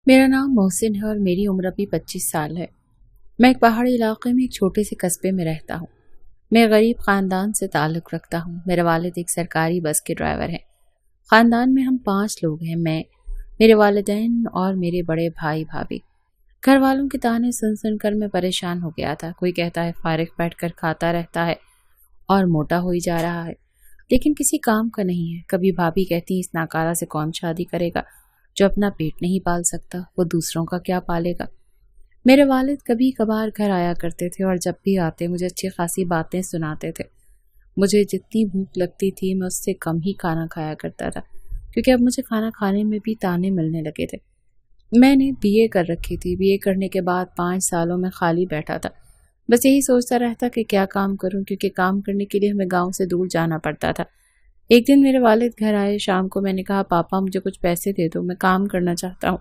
मेरा नाम मोहसिन है और मेरी उम्र अभी 25 साल है। मैं एक पहाड़ी इलाके में एक छोटे से कस्बे में रहता हूँ। मैं गरीब खानदान से ताल्लुक़ रखता हूँ। मेरे वालिद एक सरकारी बस के ड्राइवर हैं। खानदान में हम 5 लोग हैं, मैं, मेरे वालिदैन और मेरे बड़े भाई भाभी। घर वालों के ताने सुन सुन कर मैं परेशान हो गया था। कोई कहता है फारिग बैठकर खाता रहता है और मोटा हो ही जा रहा है, लेकिन किसी काम का नहीं है। कभी भाभी कहती इस नाकारा से कौन शादी करेगा, जो अपना पेट नहीं पाल सकता वो दूसरों का क्या पालेगा। मेरे वालिद कभी कभार घर आया करते थे और जब भी आते मुझे अच्छी खासी बातें सुनाते थे। मुझे जितनी भूख लगती थी मैं उससे कम ही खाना खाया करता था, क्योंकि अब मुझे खाना खाने में भी ताने मिलने लगे थे। मैंने बीए कर रखी थी। बीए करने के बाद 5 सालों में खाली बैठा था। बस यही सोचता रहता कि क्या काम करूं, क्योंकि काम करने के लिए हमें गांव से दूर जाना पड़ता था। एक दिन मेरे वालिद घर आए शाम को। मैंने कहा पापा मुझे कुछ पैसे दे दो, मैं काम करना चाहता हूँ।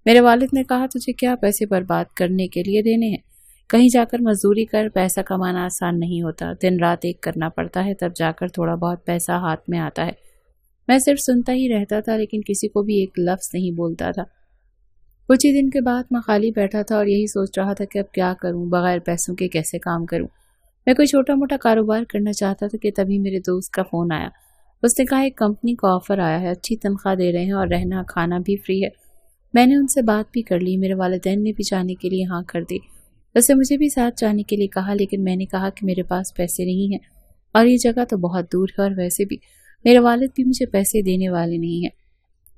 मेरे वालिद ने कहा तुझे क्या पैसे बर्बाद करने के लिए देने हैं, कहीं जाकर मजदूरी कर। पैसा कमाना आसान नहीं होता, दिन रात एक करना पड़ता है, तब जाकर थोड़ा बहुत पैसा हाथ में आता है। मैं सिर्फ सुनता ही रहता था, लेकिन किसी को भी एक लफ्ज नहीं बोलता था। कुछ ही दिन के बाद मैं खाली बैठा था और यही सोच रहा था कि अब क्या करूं, बगैर पैसों के कैसे काम करूं। मैं कोई छोटा मोटा कारोबार करना चाहता था कि तभी मेरे दोस्त का फोन आया। उसने कहा एक कंपनी का ऑफर आया है, अच्छी तनख्वाह दे रहे हैं और रहना खाना भी फ्री है। मैंने उनसे बात भी कर ली। मेरे वालिदैन ने भी जाने के लिए हाँ कर दी। वैसे मुझे भी साथ जाने के लिए कहा, लेकिन मैंने कहा कि मेरे पास पैसे नहीं हैं और ये जगह तो बहुत दूर है, और वैसे भी मेरे वालिद भी मुझे पैसे देने वाले नहीं हैं।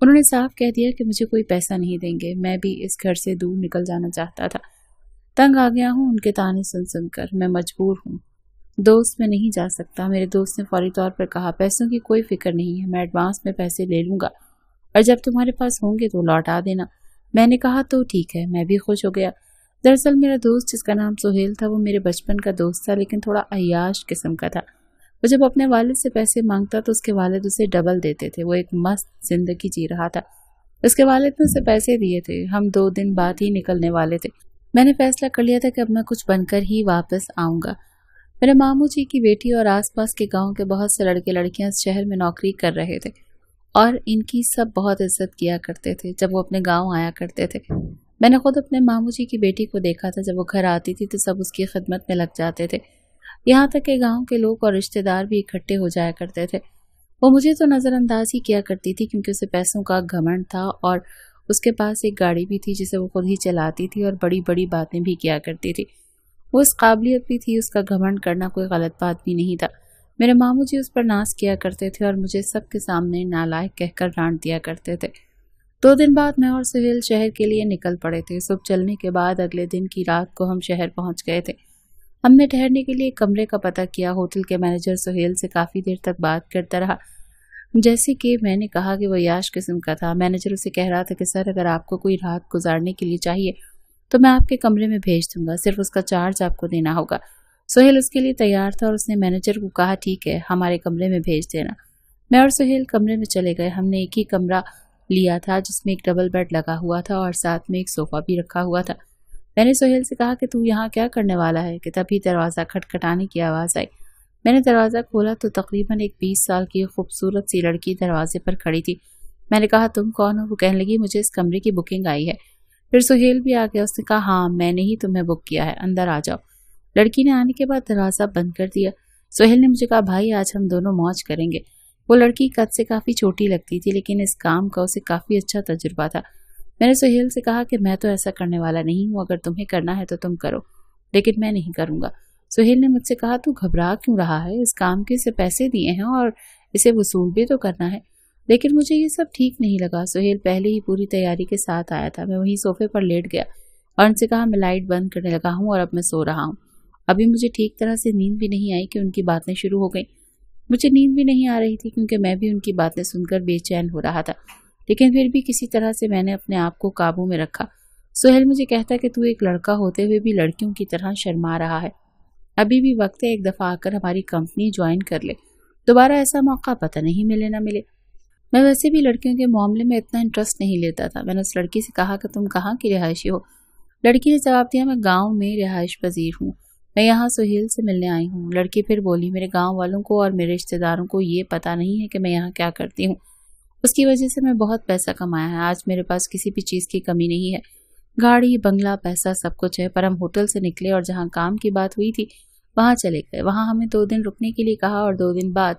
उन्होंने साफ कह दिया कि मुझे कोई पैसा नहीं देंगे। मैं भी इस घर से दूर निकल जाना चाहता था। तंग आ गया हूँ उनके ताने सुन सुनकर। मैं मजबूर हूँ। दोस्त में नहीं जा सकता। मेरे दोस्त ने फौरी तौर पर कहा पैसों की कोई फिक्र नहीं है, मैं एडवांस में पैसे ले लूंगा और जब तुम्हारे पास होंगे तो लौटा देना। मैंने कहा तो ठीक है। मैं भी खुश हो गया। दरअसल मेरा दोस्त जिसका नाम सुहेल था वो मेरे बचपन का दोस्त था, लेकिन थोड़ा अय्याश किस्म का था। वो जब अपने वालिद से पैसे मांगता तो उसके वालिद उसे डबल देते थे। वो एक मस्त जिंदगी जी रहा था। उसके वालिद ने उसे पैसे दिए थे। हम 2 दिन बाद ही निकलने वाले थे। मैंने फैसला कर लिया था कि अब मैं कुछ बनकर ही वापस आऊंगा। मेरे मामू जी की बेटी और आसपास के गांव के बहुत से लड़के लड़कियां इस शहर में नौकरी कर रहे थे और इनकी सब बहुत इज्जत किया करते थे जब वो अपने गांव आया करते थे। मैंने खुद अपने मामू जी की बेटी को देखा था। जब वो घर आती थी तो सब उसकी खिदमत में लग जाते थे। यहाँ तक कि गांव के लोग और रिश्तेदार भी इकट्ठे हो जाया करते थे। वो मुझे तो नजरअंदाज ही किया करती थी, क्योंकि उसे पैसों का घमंड था और उसके पास एक गाड़ी भी थी जिसे वो खुद ही चलाती थी और बड़ी बड़ी बातें भी किया करती थी। वो इस काबिलियत भी थी, उसका घमंड करना कोई गलत बात भी नहीं था। मेरे मामू जी उस पर नाज किया करते थे और मुझे सबके सामने नालायक कहकर डांट दिया करते थे। 2 दिन बाद मैं और सुहेल शहर के लिए निकल पड़े थे। सुबह चलने के बाद अगले दिन की रात को हम शहर पहुंच गए थे। हमने ठहरने के लिए कमरे का पता किया। होटल के मैनेजर सुहेल से काफी देर तक बात करता रहा। जैसे कि मैंने कहा कि वो याश किस्म का था। मैनेजर उसे कह रहा था कि सर अगर आपको कोई रात गुजारने के लिए चाहिए तो मैं आपके कमरे में भेज दूंगा, सिर्फ उसका चार्ज आपको देना होगा। सुहेल उसके लिए तैयार था और उसने मैनेजर को कहा ठीक है, हमारे कमरे में भेज देना। मैं और सुहेल कमरे में चले गए। हमने एक ही कमरा लिया था जिसमें एक डबल बेड लगा हुआ था और साथ में एक सोफा भी रखा हुआ था। मैंने सुहेल से कहा कि तू यहाँ क्या करने वाला है, कि तभी दरवाज़ा खटखटाने की आवाज़ आई। मैंने दरवाज़ा खोला तो तकरीबन एक 20 साल की खूबसूरत सी लड़की दरवाजे पर खड़ी थी। मैंने कहा तुम कौन हो? वो कहने लगी मुझे इस कमरे की बुकिंग आई है। फिर सुहेल भी आ गया। उसने कहा हाँ मैंने ही तुम्हें बुक किया है, अंदर आ जाओ। लड़की ने आने के बाद दरवाज़ा बंद कर दिया। सुहेल ने मुझे कहा भाई आज हम दोनों मौज करेंगे। वो लड़की कद से काफ़ी छोटी लगती थी, लेकिन इस काम का उसे काफ़ी अच्छा तजुर्बा था। मैंने सुहेल से कहा कि मैं तो ऐसा करने वाला नहीं हूँ, अगर तुम्हें करना है तो तुम करो, लेकिन मैं नहीं करूँगा। सुहेल ने मुझसे कहा तू घबरा क्यों रहा है, इस काम के इसे पैसे दिए हैं और इसे वसूल भी तो करना है। लेकिन मुझे ये सब ठीक नहीं लगा। सुहेल पहले ही पूरी तैयारी के साथ आया था। मैं वहीं सोफे पर लेट गया और उनसे कहा मैं लाइट बंद करने लगा हूँ और अब मैं सो रहा हूँ। अभी मुझे ठीक तरह से नींद भी नहीं आई कि उनकी बातें शुरू हो गई। मुझे नींद भी नहीं आ रही थी क्योंकि मैं भी उनकी बातें सुनकर बेचैन हो रहा था, लेकिन फिर भी किसी तरह से मैंने अपने आप को काबू में रखा। सुहेल मुझे कहता कि तू एक लड़का होते हुए भी लड़कियों की तरह शर्मा रहा है। अभी भी वक्त है, एक दफ़ा आकर हमारी कंपनी ज्वाइन कर ले, दोबारा ऐसा मौका पता नहीं मिले ना मिले। मैं वैसे भी लड़कियों के मामले में इतना इंटरेस्ट नहीं लेता था। मैंने उस लड़की से कहा कि तुम कहाँ की रिहायशी हो? लड़की ने जवाब दिया मैं गांव में रिहाइश पजीर हूँ, मैं यहाँ सुहेल से मिलने आई हूँ। लड़की फिर बोली मेरे गांव वालों को और मेरे रिश्तेदारों को ये पता नहीं है कि मैं यहाँ क्या करती हूँ। उसकी वजह से मैं बहुत पैसा कमाया है। आज मेरे पास किसी भी चीज़ की कमी नहीं है, गाड़ी बंगला पैसा सब कुछ है। पर हम होटल से निकले और जहाँ काम की बात हुई थी वहाँ चले गए। वहाँ हमें 2 दिन रुकने के लिए कहा और 2 दिन बाद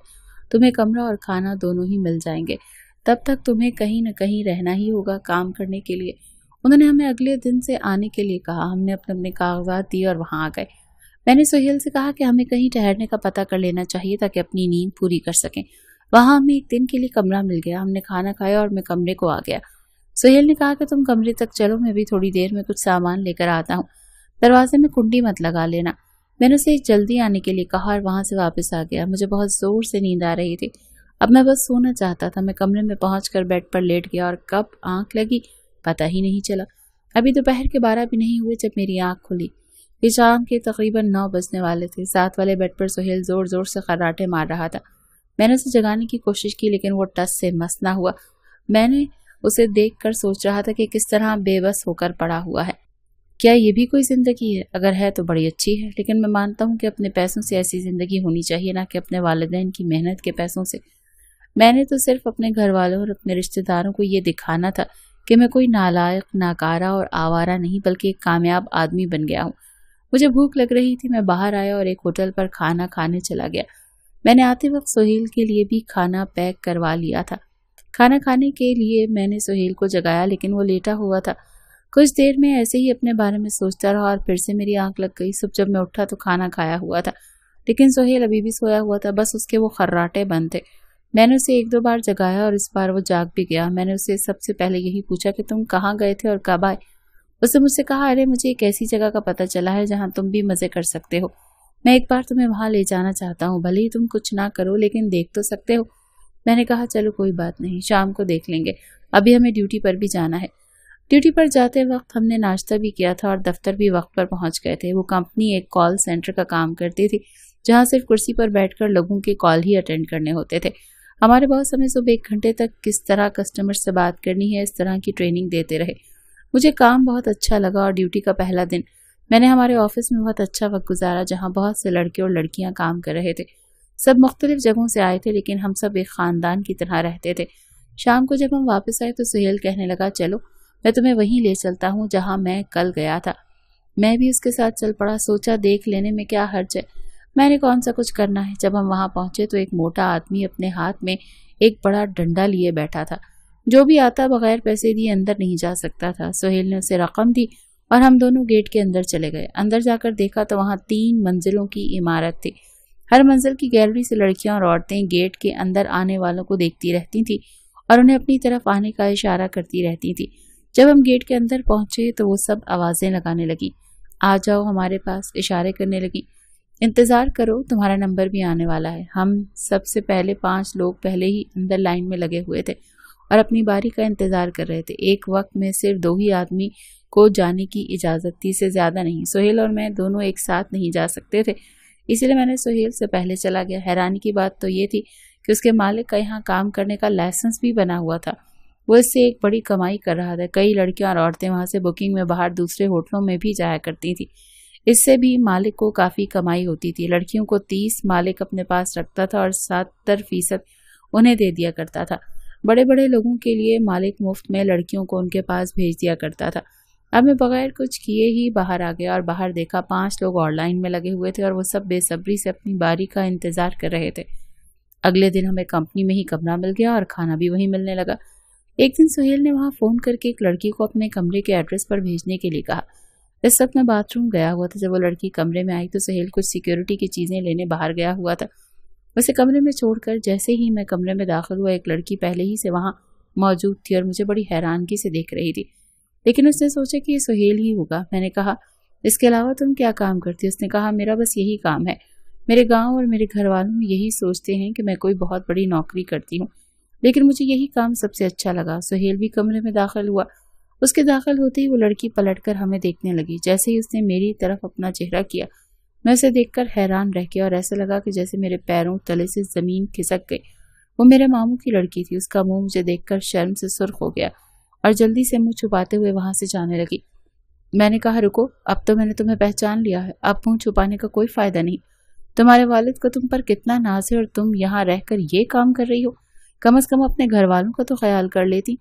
तुम्हें कमरा और खाना दोनों ही मिल जाएंगे। तब तक तुम्हें कहीं न कहीं रहना ही होगा काम करने के लिए। उन्होंने हमें अगले दिन से आने के लिए कहा। हमने अपने अपने कागजात दिए और वहाँ आ गए। मैंने सोहेल से कहा कि हमें कहीं ठहरने का पता कर लेना चाहिए ताकि अपनी नींद पूरी कर सकें। वहाँ हमें 1 दिन के लिए कमरा मिल गया। हमने खाना खाया और मैं कमरे को आ गया। सोहेल ने कहा कि तुम कमरे तक चलो, मैं भी थोड़ी देर में कुछ सामान लेकर आता हूँ, दरवाजे में कुंडी मत लगा लेना। मैंने उसे जल्दी आने के लिए कहा और वहाँ से वापस आ गया। मुझे बहुत जोर से नींद आ रही थी। अब मैं बस सोना चाहता था। मैं कमरे में पहुंचकर बेड पर लेट गया और कब आंख लगी पता ही नहीं चला। अभी दोपहर के 12 भी नहीं हुए जब मेरी आंख खुली। ये शाम के तकरीबन 9 बजने वाले थे। साथ वाले बेड पर सोहेल जोर जोर से खर्राटे मार रहा था। मैंने उसे जगाने की कोशिश की लेकिन वो टस से मस ना हुआ। मैंने उसे देखकर सोच रहा था कि किस तरह बेबस होकर पड़ा हुआ है। क्या ये भी कोई जिंदगी है? अगर है तो बड़ी अच्छी है, लेकिन मैं मानता हूँ कि अपने पैसों से ऐसी जिंदगी होनी चाहिए, ना कि अपने वालिदैन की मेहनत के पैसों से। मैंने तो सिर्फ अपने घर वालों और अपने रिश्तेदारों को ये दिखाना था कि मैं कोई नालायक, नाकारा और आवारा नहीं बल्कि एक कामयाब आदमी बन गया हूँ। मुझे भूख लग रही थी। मैं बाहर आया और एक होटल पर खाना खाने चला गया। मैंने आते वक्त सोहेल के लिए भी खाना पैक करवा लिया था। खाना खाने के लिए मैंने सोहेल को जगाया लेकिन वो लेटा हुआ था। कुछ देर में ऐसे ही अपने बारे में सोचता रहा और फिर से मेरी आंख लग गई। सुबह जब मैं उठा तो खाना खाया हुआ था लेकिन सोहेल अभी भी सोया हुआ था, बस उसके वो खर्राटे बंद थे। मैंने उसे 1-2 बार जगाया और इस बार वो जाग भी गया। मैंने उसे सबसे पहले यही पूछा कि तुम कहाँ गए थे और कब आए। उसने मुझसे कहा, अरे मुझे एक ऐसी जगह का पता चला है जहाँ तुम भी मजे कर सकते हो। मैं एक बार तुम्हें वहां ले जाना चाहता हूँ, भले ही तुम कुछ ना करो लेकिन देख तो सकते हो। मैंने कहा चलो कोई बात नहीं, शाम को देख लेंगे, अभी हमें ड्यूटी पर भी जाना है। ड्यूटी पर जाते वक्त हमने नाश्ता भी किया था और दफ्तर भी वक्त पर पहुंच गए थे। वो कंपनी एक कॉल सेंटर का काम करती थी जहां सिर्फ कुर्सी पर बैठकर लोगों के कॉल ही अटेंड करने होते थे। हमारे बॉस हमें सुबह 1 घंटे तक किस तरह कस्टमर से बात करनी है इस तरह की ट्रेनिंग देते रहे। मुझे काम बहुत अच्छा लगा और ड्यूटी का पहला दिन मैंने हमारे ऑफिस में बहुत अच्छा वक्त गुजारा जहाँ बहुत से लड़के और लड़कियां काम कर रहे थे। सब मुख्तलिफ जगहों से आए थे लेकिन हम सब एक खानदान की तरह रहते थे। शाम को जब हम वापस आए तो सोहेल कहने लगा, चलो मैं तुम्हें वहीं ले चलता हूँ जहाँ मैं कल गया था। मैं भी उसके साथ चल पड़ा। सोचा देख लेने में क्या हर्ज है, मैंने कौन सा कुछ करना है। जब हम वहां पहुंचे तो एक मोटा आदमी अपने हाथ में एक बड़ा डंडा लिए बैठा था। जो भी आता बगैर पैसे दिए अंदर नहीं जा सकता था। सोहेल ने उसे रकम दी और हम दोनों गेट के अंदर चले गए। अंदर जाकर देखा तो वहां 3 मंजिलों की इमारत थी। हर मंजिल की गैलरी से लड़कियां और औरतें गेट के अंदर आने वालों को देखती रहती थी और उन्हें अपनी तरफ आने का इशारा करती रहती थी। जब हम गेट के अंदर पहुंचे तो वो सब आवाजें लगाने लगी, आ जाओ हमारे पास, इशारे करने लगी, इंतजार करो तुम्हारा नंबर भी आने वाला है। हम सबसे पहले 5 लोग पहले ही अंदर लाइन में लगे हुए थे और अपनी बारी का इंतजार कर रहे थे। एक वक्त में सिर्फ 2 ही आदमी को जाने की इजाजत थी, से ज्यादा नहीं। सोहेल और मैं दोनों एक साथ नहीं जा सकते थे, इसलिए मैंने सोहेल से पहले चला गया। हैरानी की बात तो ये थी कि उसके मालिक का यहाँ काम करने का लाइसेंस भी बना हुआ था। वो इससे एक बड़ी कमाई कर रहा था। कई लड़कियां और औरतें वहां से बुकिंग में बाहर दूसरे होटलों में भी जाया करती थी। इससे भी मालिक को काफी कमाई होती थी। लड़कियों को 30 मालिक अपने पास रखता था और 70% उन्हें दे दिया करता था। बड़े बड़े लोगों के लिए मालिक मुफ्त में लड़कियों को उनके पास भेज दिया करता था। अब मैं बगैर कुछ किए ही बाहर आ गया और बाहर देखा 5 लोग और लाइन में लगे हुए थे और वो सब बेसब्री से अपनी बारी का इंतजार कर रहे थे। अगले दिन हमें कंपनी में ही कमरा मिल गया और खाना भी वहीं मिलने लगा। एक दिन सोहेल ने वहां फोन करके एक लड़की को अपने कमरे के एड्रेस पर भेजने के लिए कहा। इस वक्त मैं बाथरूम गया हुआ था। जब वो लड़की कमरे में आई तो सोहेल कुछ सिक्योरिटी की चीजें लेने बाहर गया हुआ था। उसे कमरे में छोड़कर जैसे ही मैं कमरे में दाखिल हुआ एक लड़की पहले ही से वहां मौजूद थी और मुझे बड़ी हैरानगी से देख रही थी, लेकिन उसने सोचा कि ये सोहेल ही होगा। मैंने कहा, इसके अलावा तुम क्या काम करती? उसने कहा, मेरा बस यही काम है। मेरे गाँव और मेरे घर वालों यही सोचते हैं कि मैं कोई बहुत बड़ी नौकरी करती हूँ, लेकिन मुझे यही काम सबसे अच्छा लगा। सोहेल भी कमरे में दाखिल हुआ। उसके दाखिल होते ही वो लड़की पलटकर हमें देखने लगी। जैसे ही उसने मेरी तरफ अपना चेहरा किया मैं उसे देखकर हैरान रह गया और ऐसा लगा कि जैसे मेरे पैरों तले से जमीन खिसक गई। वो मेरे मामू की लड़की थी। उसका मुंह मुझे देखकर शर्म से सुर्ख हो गया और जल्दी से मुंह छुपाते हुए वहां से जाने लगी। मैंने कहा, रुको, अब तो मैंने तुम्हें पहचान लिया है, अब मुंह छुपाने का कोई फायदा नहीं। तुम्हारे वालिद को तुम पर कितना नाज है और तुम यहाँ रहकर ये काम कर रही हो। कम से कम अपने घर वालों का तो ख्याल कर लेती।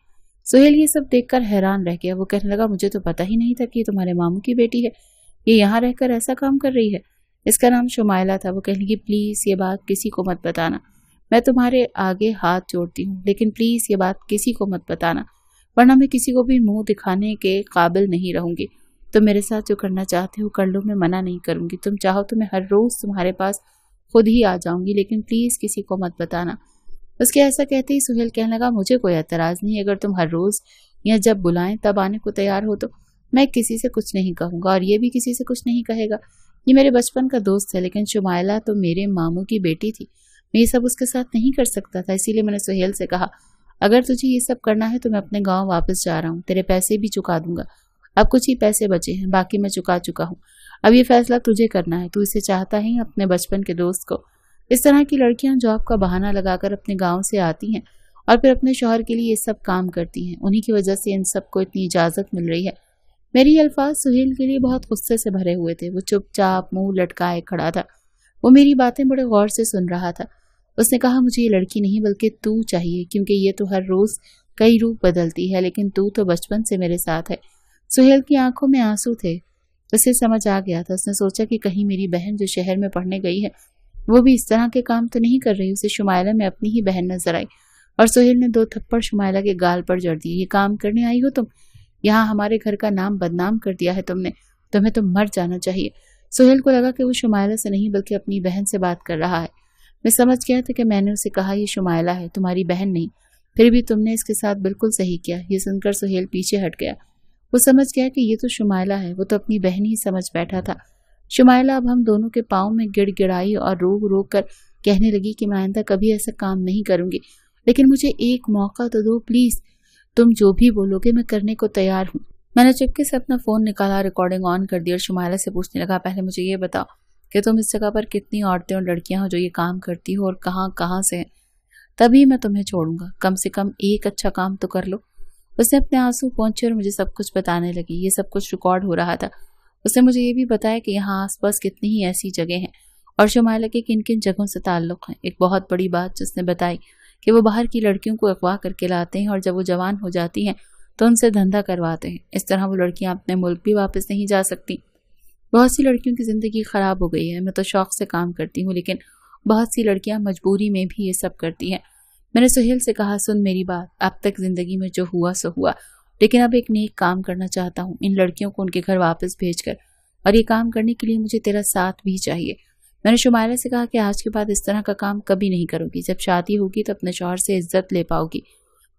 सुहेल ये सब देखकर हैरान रह गया। वो कहने लगा, मुझे तो पता ही नहीं था कि ये तुम्हारे मामू की बेटी है, ये यहाँ रहकर ऐसा काम कर रही है। इसका नाम शुमाइला था। वो कहने लगी, प्लीज ये बात किसी को मत बताना, मैं तुम्हारे आगे हाथ जोड़ती हूँ, लेकिन प्लीज ये बात किसी को मत बताना, वरना मैं किसी को भी मुंह दिखाने के काबिल नहीं रहूंगी। तुम मेरे साथ जो करना चाहते हो कर लो, मैं मना नहीं करूंगी। तुम चाहो तो मैं हर रोज तुम्हारे पास खुद ही आ जाऊंगी, लेकिन प्लीज किसी को मत बताना। उसके ऐसा कहते ही सुहेल कहने लगा, मुझे कोई एतराज नहीं, अगर तुम हर रोज या जब बुलाएं तब आने को तैयार हो तो मैं किसी से कुछ नहीं कहूंगा, और ये भी किसी से कुछ नहीं कहेगा। ये मेरे बचपन का दोस्त है, लेकिन शुमाइला तो मेरे मामू की बेटी थी, मैं ये सब उसके साथ नहीं कर सकता था। इसीलिए मैंने सुहेल से कहा, अगर तुझे ये सब करना है तो मैं अपने गाँव वापस जा रहा हूँ, तेरे पैसे भी चुका दूंगा। अब कुछ ही पैसे बचे हैं, बाकी मैं चुका चुका हूँ। अब ये फैसला तुझे करना है, तू इसे चाहता है अपने बचपन के दोस्त को। इस तरह की लड़कियां जॉब का बहाना लगाकर अपने गांव से आती हैं और फिर अपने शौहर के लिए ये सब काम करती हैं, उन्हीं की वजह से इन सबको इतनी इजाजत मिल रही है। मेरी अल्फाज सुहेल के लिए बहुत गुस्से से भरे हुए थे। वो चुपचाप मुंह लटकाए खड़ा था। वो मेरी बातें बड़े गौर से सुन रहा था। उसने कहा, मुझे ये लड़की नहीं बल्कि तू चाहिए, क्योंकि ये तो हर रोज कई रूप बदलती है, लेकिन तू तो बचपन से मेरे साथ है। सुहेल की आंखों में आंसू थे। उसे समझ आ गया था। उसने सोचा कि कहीं मेरी बहन जो शहर में पढ़ने गई है वो भी इस तरह के काम तो नहीं कर रही। उसे शुमाइला में अपनी ही बहन नजर आई और सुहेल ने 2 थप्पड़ शुमाइला के गाल पर जड़ दिए। ये काम करने आई हो तुम? यहाँ हमारे घर का नाम बदनाम कर दिया है तुमने, तुम्हें तो मर जाना चाहिए। सुहेल को लगा कि वो शुमाइला से नहीं बल्कि अपनी बहन से बात कर रहा है। मैं समझ गया था कि मैंने उसे कहा ये शुमाइला है, तुम्हारी बहन नहीं, फिर भी तुमने इसके साथ बिल्कुल सही किया। ये सुनकर सुहेल पीछे हट गया। वो समझ गया कि ये तो शुमाइला है, वो तो अपनी बहन ही समझ बैठा था। शुमाइला अब हम दोनों के पाँव में गिड़गिड़ाई और रो रो कर कहने लगी कि मैं आइंदा कभी ऐसा काम नहीं करूंगी, लेकिन मुझे एक मौका तो दो प्लीज, तुम जो भी बोलोगे मैं करने को तैयार हूँ। मैंने चुपके से अपना फोन निकाला, रिकॉर्डिंग ऑन कर दी और शुमाइला से पूछने लगा, पहले मुझे ये बताओ कि तुम इस जगह पर कितनी औरतें और लड़कियां हो जो ये काम करती हो और कहाँ कहाँ से हैं, तभी मैं तुम्हें छोड़ूंगा। कम से कम एक अच्छा काम तो कर लो। उसने अपने आंसू पोंछे और मुझे सब कुछ बताने लगी। ये सब कुछ रिकॉर्ड हो रहा था। उसने मुझे ये भी बताया कि यहाँ आसपास कितनी ही ऐसी जगह हैं और शुमाइला के किन किन जगहों से ताल्लुक हैं। एक बहुत बड़ी बात जिसने बताई कि वो बाहर की लड़कियों को अगवा करके लाते हैं और जब वो जवान हो जाती हैं तो उनसे धंधा करवाते हैं। इस तरह वो लड़कियां अपने मुल्क भी वापस नहीं जा सकती। बहुत सी लड़कियों की जिंदगी खराब हो गई है। मैं तो शौक से काम करती हूँ, लेकिन बहुत सी लड़कियां मजबूरी में भी ये सब करती हैं। मैंने सुहेल से कहा, सुन मेरी बात, अब तक जिंदगी में जो हुआ सो हुआ, लेकिन अब एक नेक काम करना चाहता हूँ, इन लड़कियों को उनके घर वापस भेजकर, और ये काम करने के लिए मुझे तेरा साथ भी चाहिए। मैंने शुमाइला से कहा कि आज के बाद इस तरह का काम कभी नहीं करूंगी। जब शादी होगी तो अपने शौहर से इज्जत ले पाओगी।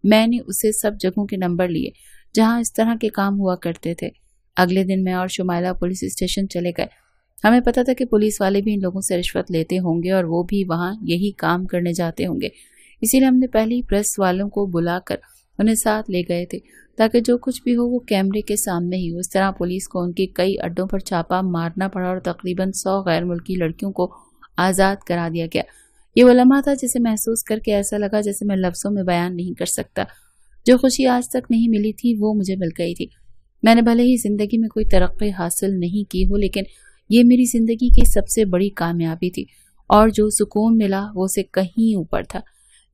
मैंने उसे सब जगहों के नंबर लिए जहां इस तरह के काम हुआ करते थे। अगले दिन मैं और शुमाइला पुलिस स्टेशन चले गए। हमें पता था कि पुलिस वाले भी इन लोगों से रिश्वत लेते होंगे और वो भी वहां यही काम करने जाते होंगे, इसीलिए हमने पहले ही प्रेस वालों को बुलाकर उन्हें साथ ले गए थे ताकि जो कुछ भी हो वो कैमरे के सामने ही हो। इस तरह पुलिस को उनके कई अड्डों पर छापा मारना पड़ा और तकरीबन 100 गैर मुल्की लड़कियों को आज़ाद करा दिया गया। ये वो लम्हा था जिसे महसूस करके ऐसा लगा जैसे मैं लफ्ज़ों में बयान नहीं कर सकता। जो खुशी आज तक नहीं मिली थी वो मुझे मिल गई थी। मैंने भले ही जिंदगी में कोई तरक्की हासिल नहीं की हो, लेकिन ये मेरी जिंदगी की सबसे बड़ी कामयाबी थी और जो सुकून मिला वो से कहीं ऊपर था।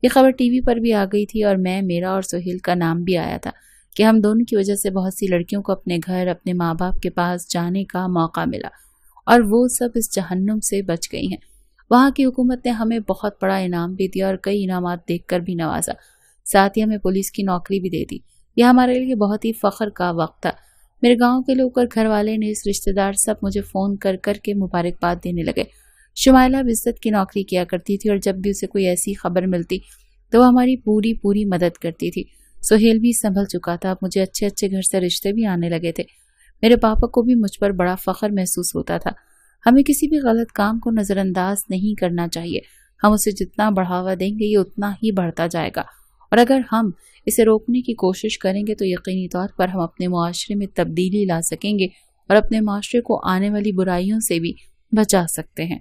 ये खबर टीवी पर भी आ गई थी और मेरा और सुहेल का नाम भी आया था कि हम दोनों की वजह से बहुत सी लड़कियों को अपने घर, अपने माँ बाप के पास जाने का मौका मिला और वो सब इस जहन्नुम से बच गई हैं। वहाँ की हुकूमत ने हमें बहुत बड़ा इनाम भी दिया और कई इनामात देकर भी नवाजा। साथ ही हमें पुलिस की नौकरी भी दे दी। यह हमारे लिए बहुत ही फख्र का वक्त था। मेरे गाँव के लोग और घर वाले ने इस रिश्तेदार सब मुझे फ़ोन कर कर के मुबारकबाद देने लगे। शुमाइला इज्जत की नौकरी किया करती थी और जब भी उसे कोई ऐसी खबर मिलती तो वो हमारी पूरी पूरी मदद करती थी। सुहेल भी संभल चुका था। मुझे अच्छे अच्छे घर से रिश्ते भी आने लगे थे। मेरे पापा को भी मुझ पर बड़ा फख्र महसूस होता था। हमें किसी भी गलत काम को नज़रअंदाज नहीं करना चाहिए। हम उसे जितना बढ़ावा देंगे ये उतना ही बढ़ता जाएगा और अगर हम इसे रोकने की कोशिश करेंगे तो यकीनी तौर पर हम अपने मुआशरे में तब्दीली ला सकेंगे और अपने मुआशरे को आने वाली बुराइयों से भी बचा सकते हैं।